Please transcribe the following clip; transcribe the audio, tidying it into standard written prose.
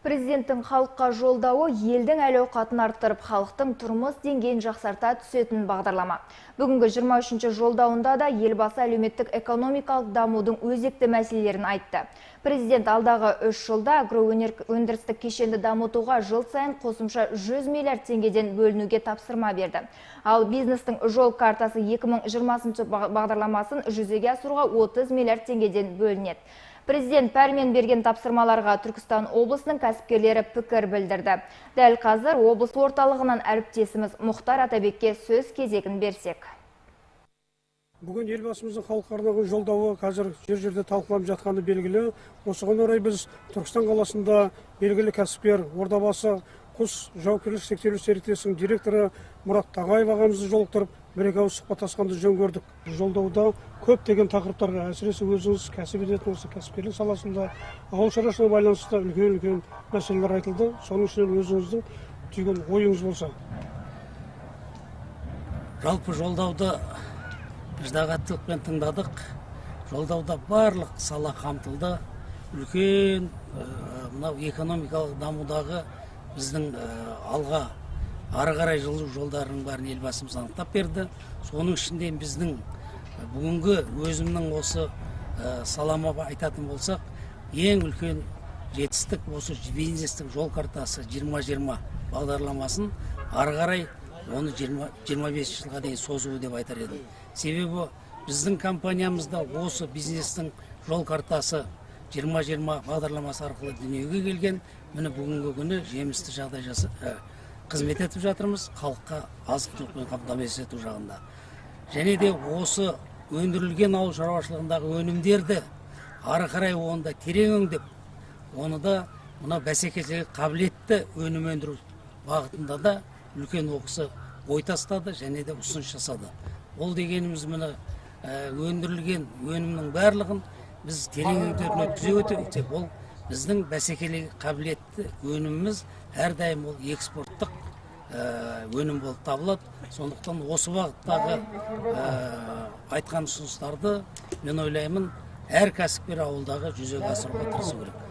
Президенттің халыққа жолдауы елдің әл-ауқатын арттырып, халықтың тұрмыс деңгейін жақсарта түсетін бағдарлама. Бүгінгі 23-ші жолдауында да елбасы әлеуметтік экономикалық дамудың өзекті мәселелерін айтты. Президент алдағы 3 жылда агроөндірістік кешенді дамытуға жыл сайын қосымша 100 миллиард теңгеден бөлінуге тапсырма берді. Ал бизнестің жол картасы 2020 бағдарламасын жүзеге асыруға 30 миллиард теңгеден бөлінеді. Президент пәрмен берген тапсырмаларға Түркістан облысының кәсіпкерлері пікір білдірді. Дәл қазір облыс орталығынан әріптесіміз Мұхтар Атабекке сөз кезегін берсек. Бүгін елбасымыздың халыққа арналған жолдауы қазір жер-жерде талқыланып жатқаны белгілі. Осыған орай біз Түркістан қаласында белгілі кәсіпкер, Ордабасы құс жауапкершілігі шектеулі серіктестігінің директоры Мұрат Тағаев ағамызды жолықтырып, бір-екі ауыз сұхбаттасқанды жөн көрдік. Жолдауда көптеген тақырыптарға, әсіресе өзіңіз кәсіп ететін осы кәсіпкерлік саласында, ауыл шаруашылығына байланысты үлкен мәселелер айтылды. Соның ішінен өзіңіздің түйген ойыңыз болса. Жалпы жолдауды ыждағаттылықпен тыңдадық. Жолдауда барлық сала қамтылды. Үлкен мынау экономикалық дамудағы біздің алға ары қарай жылу жолдарының бәрін елбасымыз анықтап берді. Соның ішінде біздің бүгінгі өзімнің осы салама айтатын болсақ, ең үлкен жетістік осы бизнестің жол картасы 2020 бағдарламасын ары қарай оны 25 жылға дейін созуы деп айтар едім. Себебі біздің компаниямызда осы бизнестің жол картасы 2020 бағдарламасы арқылы дүниеге келген, міне бүгінгі күні жемісті жағдай қызмет етіп жатырмыз, халыққа азық-түлікпен қамтамасыз ету жағында. Және де осы өндірілген ауыл шаруашылығындағы өнімдерді ары қарай онда терең өңдеп, оны да мына бәсекеге қабілетті өнім өндіру бағытында да үлкен оқысы ой тастады және де ұсыныс жасады. Ол дегеніміз міне өндірілген өнімнің барлығын біз терең өңдеуге өтсек, ол біздің бәсекелігі қабілетті өніміміз әрдайым ол экспорттық өнім болып табылады. Сондықтан осы бағыттағы айтқан ұсыныстарды мен ойлаймын әр кәсіпкер ауылдағы жүзеге асыруға тырысу керек.